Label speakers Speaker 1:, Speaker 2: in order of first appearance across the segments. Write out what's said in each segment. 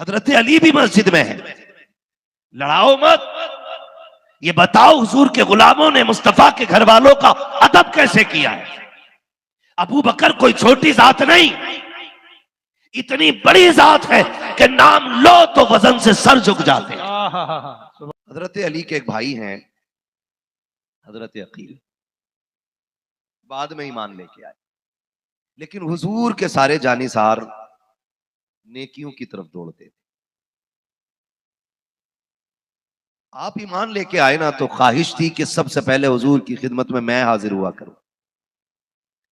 Speaker 1: हजरत अली भी मस्जिद में है। लड़ाओ मत, ये बताओ हुजूर के गुलामों ने मुस्तफा के घर वालों का अदब कैसे किया है। अबू बकर कोई छोटी जात नहीं, इतनी बड़ी जात है कि नाम लो तो वजन से सर झुक जाते हैं। हजरत अली के एक भाई हैं हजरत अकील, बाद में ईमान लेके आए, लेकिन हुजूर के सारे जानिसार नेकियों की तरफ दौड़ते थे। आप ईमान लेके आए ना तो ख्वाहिश थी कि सबसे पहले हुजूर की खिदमत में मैं हाजिर हुआ करूं,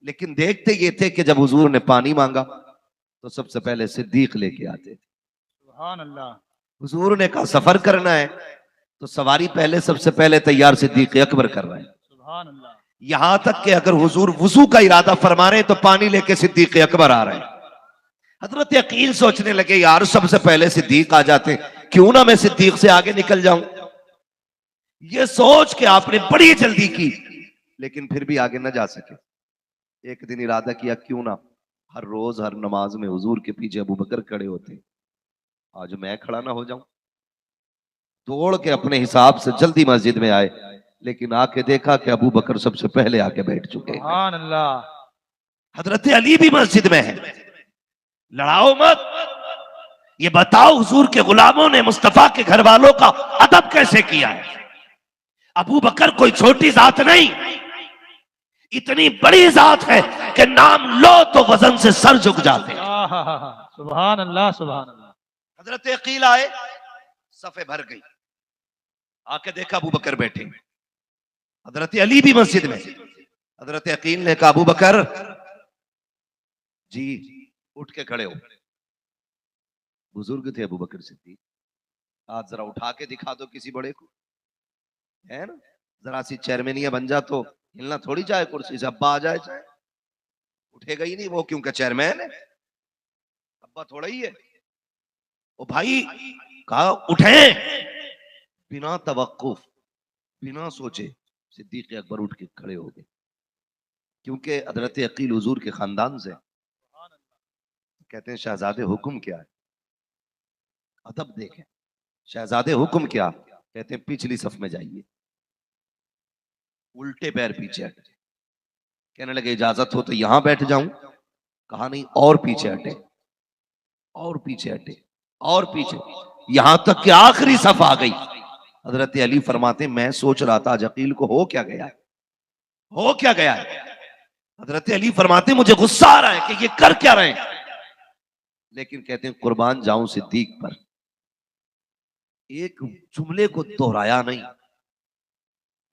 Speaker 1: लेकिन देखते ये थे कि जब हुजूर ने पानी मांगा तो सबसे पहले सिद्दीक लेके आते थे। सुभान अल्लाह। हुजूर ने कहा सफर करना है तो सवारी पहले सबसे पहले तैयार सिद्दीक अकबर कर रहे हैं। सुभान अल्लाह। यहां तक कि अगर हुजूर वुजू का इरादा फरमा रहे तो पानी लेके सिद्दीक अकबर आ रहे हैं। हजरत अकील सोचने लगे यार सबसे पहले सिद्दीक आ जाते, क्यों ना मैं सिद्दीक से आगे निकल जाऊं। ये सोच के आपने बड़ी जल्दी की, लेकिन फिर भी आगे न जा सके। एक दिन इरादा किया क्यों ना हर रोज हर नमाज में हुजूर के पीछे अबू बकर खड़े होते, आज मैं खड़ा ना हो जाऊं। दौड़ के अपने हिसाब से जल्दी मस्जिद में आए, लेकिन आके देखा कि अबू बकर सबसे पहले आके बैठ चुके हैं। सुभान अल्लाह। हजरत अली भी मस्जिद में है। लड़ाओ मत, ये बताओ हुजूर के गुलामों ने मुस्तफा के घर वालों का अदब कैसे किया है। अबू बकर कोई छोटी जात नहीं, इतनी बड़ी जात है कि नाम लो तो वजन से सर झुक जाते हैं। सुभान अल्लाह सुभान अल्लाह। हजरत अकील आए, सफे भर गई, आके देखा अबू बकर बैठे, हजरत अली भी मस्जिद में। हजरत अकील ने कहा अबू बकर जी उठ के खड़े हो। बुजुर्ग थे अबू बकर सिद्दीक, आज जरा उठा के दिखा दो किसी बड़े को, है ना, जरा सी चेयरमैनिया बन जा तो हिलना थोड़ी चाहे कुर्सी से, अब्बा आ जाए चाहे, उठेगा ही नहीं वो क्योंकि चेयरमैन है, अब्बा थोड़ा ही है। ओ भाई कहा उठे, बिना तवक्कुफ बिना सोचे सिद्दीक अकबर उठ के खड़े हो गए, क्योंकि हजरत अकील हुजूर के खानदान से। कहते हैं शहजादे हुक्म क्या है, अदब देखें, शहजादे हुक्म क्या, कहते हैं पिछली सफ में जाइए, उल्टे पैर पीछे हटे। कहने लगे इजाजत हो तो यहां बैठ जाऊं, कहा नहीं और पीछे हटे, और पीछे हटे, और पीछे, यहां तक कि आखिरी सफ आ गई। हजरत अली फरमाते मैं सोच रहा था अकील को हो क्या गया है, हो क्या गया है। हजरत अली फरमाते मुझे गुस्सा आ रहा है कि ये कर क्या रहे हैं, लेकिन कहते हैं कुर्बान जाऊं सिद्दीक पर, एक जुमले को दोहराया नहीं,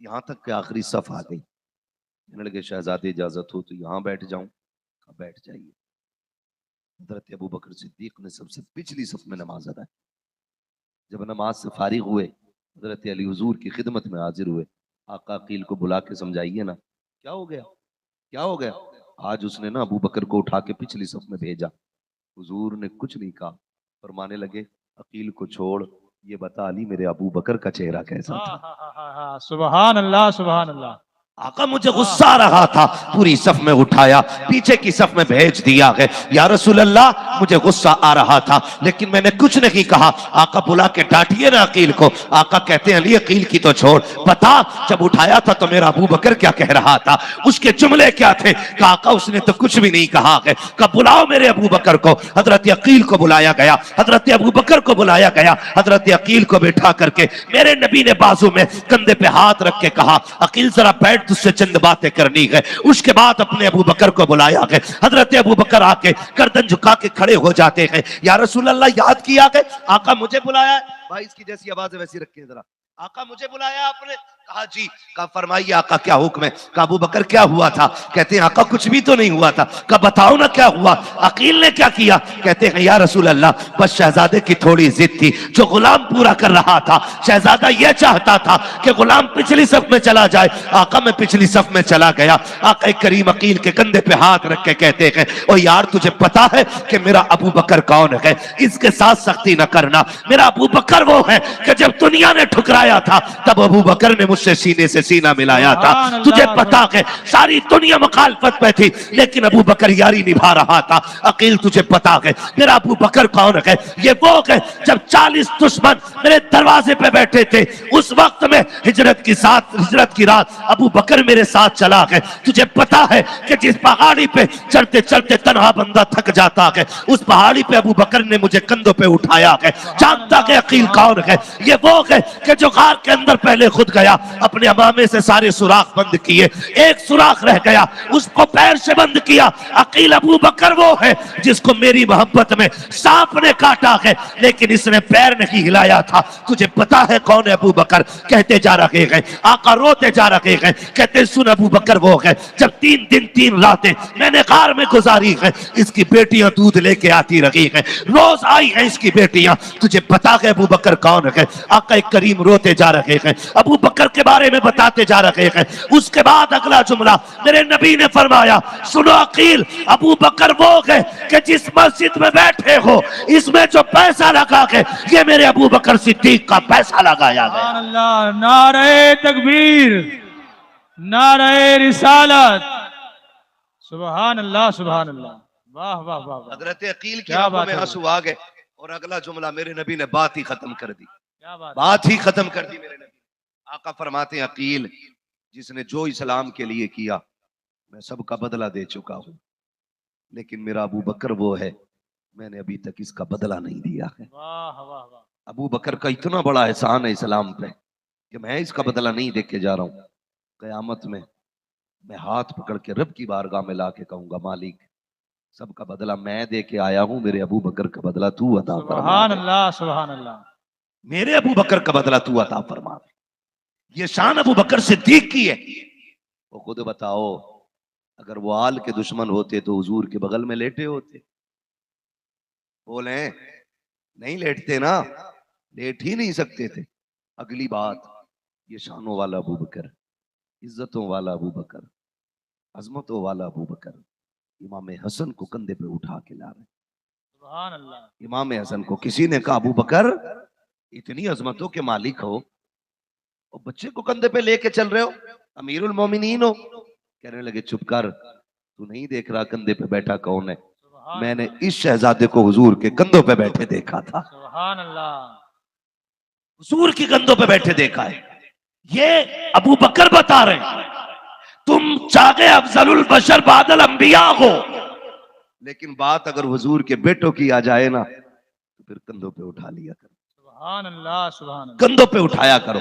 Speaker 1: यहां तक कि आखिरी सफ आ गई। कहने लगे शहजादे इजाजत हो तो यहां बैठ जाऊं, बैठ जाइए। हजरत अबू बकर सिद्दीक ने सबसे पिछली सफ में नमाज अदा की। जब नमाज से फारिग हुए हजरत अली हुजूर की खिदमत में हाजिर हुए। आका अकील को बुला के समझाइए ना क्या हो गया, क्या हो गया। आज उसने ना अबू बकर को उठा के पिछली सफ में भेजा। हुजूर ने कुछ नहीं कहा, फरमाने लगे अकील को छोड़, ये बता अली मेरे अबू बकर का चेहरा कैसा था।
Speaker 2: सुभान अल्लाह सुभान अल्लाह।
Speaker 1: आका मुझे गुस्सा आ रहा था, पूरी सफ में उठाया, पीछे की सफ में भेज दिया है। या रसूल अल्लाह मुझे गुस्सा आ रहा था लेकिन मैंने कुछ नहीं कहा। आका बुला के डांटिए ना अकील को। आका कहते हैं अली अकील की तो छोड़, बता जब उठाया था तो मेरा अबू बकर क्या कह रहा था, उसके जुमले क्या थे। आका उसने तो कुछ भी नहीं कहा है। कब बुलाओ मेरे अबू बकर को। हजरत अकील को बुलाया गया, हजरत अबू बकर को बुलाया गया। हजरत अकील को बैठा करके मेरे नबी ने बाजू में कंधे पे हाथ रख के कहा अकील जरा बैठ, तुझसे चंद बातें करनी है। उसके बाद अपने अबू बकर को बुलाया गया। हजरत अबू बकर आके गर्दन झुका के खड़े हो जाते हैं। या रसूल अल्लाह याद किया गया, आका मुझे बुलाया। भाई इसकी जैसी आवाज है वैसी रखिए जरा। आका मुझे बुलाया आपने, कहा जी। कहा फरमाइए आका क्या हुक्म है। कहा अबू बकर क्या हुआ था। कहते हैं आका कुछ भी तो नहीं हुआ था। कहा बताओ ना क्या हुआ। अकील ने क्या किया। कहते हैं या रसूल अल्लाह बस शहजादे की थोड़ी जिद थी जो गुलाम पूरा कर रहा था। शहजादा यह चाहता था कि गुलाम पिछली सफ में चला जाए। आका मैं पिछली सफ में चला गया। आका करीम अकील के कंधे पे हाथ रख के कहते हैं ओ यार तुझे पता है कि मेरा अबू बकर कौन है, इसके साथ सख्ती न करना। मेरा अबू बकर वो है कि जब दुनिया ने ठुकराया था तब अबू बकर ने मुझसे सीने से सीना मिलाया था।
Speaker 2: सुभान अल्लाह,
Speaker 1: तुझे पता है सारी दुनिया मुखालफत में थी, लेकिन अबू बकर यारी निभा रहा था। अकील तुझे पता है मेरा अबू बकर कौन है? ये वो है जब 40 दुश्मन मेरे दरवाजे पे बैठे थे, उस वक्त में हिजरत की रात अबू बकर मेरे साथ चला है। तुझे पता है कि जिस पहाड़ी पे चढ़ते चढ़ते तन्हा बंदा थक जाता है, उस पहाड़ी पे अबू बकर ने मुझे कंधों पे उठाया है। जानता है अकील कौन है? ये वो है कि जो गार के अंदर पहले खुद गया, अपने अमामे से सारे सुराख बंद किए, एक सुराख रह गया, उसको पैर से बंद किया। अकील अबू बकर वो है जिसको मेरी मोहब्बत में सांप ने काटा है, लेकिन इसने पैर नहीं हिलाया था। तुझे पता है कौन है अबू बकर? कहते जा रहे हैं, आका रोते जा रहे हैं, कहते सुन अबू बकर वो है जब 3 दिन 3 रातें मैंने गार में गुजारी है, इसकी बेटियां दूध लेके आती रही है, रोज आई है इसकी बेटियां। तुझे पता है अबू बकर कौन है? आका करीम रोते जा रहे हैं, अबू बकर के बारे में बताते जा रहे हैं। उसके बाद अगला जुमला मेरे नबी ने फरमाया, सुनो अकील, अबू बकर वो है कि जिस मस्जिद में बैठे हो, इसमें जो पैसा लगा है ये मेरे अबू बकर सिद्दीक का पैसा लगाया गया।
Speaker 2: सुभान अल्लाह, नारे तकबीर, नारे रिसालत, सुभान अल्लाह, सुभान अल्लाह, वाह वाह वाह वाह,
Speaker 1: हजरत अकील की
Speaker 2: क्या
Speaker 1: आंखों
Speaker 2: बात
Speaker 1: में
Speaker 2: है।
Speaker 1: आंसू आ गए और अगला जुमला मेरे नबी ने बात ही खत्म कर दी,
Speaker 2: क्या बात है।
Speaker 1: बात ही खत्म कर दी मेरे नबी। आका फरमाते हैं, अकील जिसने जो इस्लाम के लिए किया मैं सबका बदला दे चुका हूं, लेकिन मेरा अबू बकर वो है मैंने अभी तक इसका बदला नहीं दिया है।
Speaker 2: वाह वाह वाह,
Speaker 1: अबू बकर का इतना बड़ा एहसान है इस्लाम पे कि मैं इसका बदला नहीं दे के जा रहा हूं। कयामत में मैं हाथ पकड़ के रब की बारगाह में ला के कहूंगा, मालिक सबका बदला मैं दे के आया हूं, मेरे अबू बकर का बदला तू अता फरमा
Speaker 2: सुभान
Speaker 1: दे।
Speaker 2: अल्लाह, सुभान अल्लाह,
Speaker 1: मेरे अबू बकर का बदला तू अता फरमा दे। ये शान अबू बकर सिद्दीक की है। वो खुद बताओ, अगर वो आल के दुश्मन होते तो हुजूर के बगल में लेटे होते? बोले नहीं लेटते ना, लेट ही नहीं सकते थे। अगली बात, ये शानों वाला अबू बकर, इज्जतों वाला अबू बकर, अजमतों वाला अबू बकर इमाम हसन को कंधे पे उठा के ला रहे।
Speaker 2: सुभान अल्लाह,
Speaker 1: इमाम हसन को किसी ने कहा, अबू बकर इतनी अजमतों के मालिक हो और बच्चे को कंधे पे लेके चल रहे हो, अमीरुल मोमिनीन हो। कहने लगे चुप कर, तू नहीं देख रहा कंधे पे बैठा कौन है?
Speaker 2: सुभान
Speaker 1: मैंने इस शहजादे को हुजूर के कंधों पे बैठे देखा था,
Speaker 2: सुभान अल्लाह,
Speaker 1: हुजूर के कंधों पे बैठे देखा है। ये अबू बकर बता रहे हैं, तुम चाहे अफजलुल बशर बादल अंबिया हो, लेकिन बात अगर हुजूर के बेटों की आ जाए ना तो फिर कंधों पे उठा लिया करो,
Speaker 2: सुभान अल्लाह, सुभान अल्लाह,
Speaker 1: कंधों पे उठाया करो।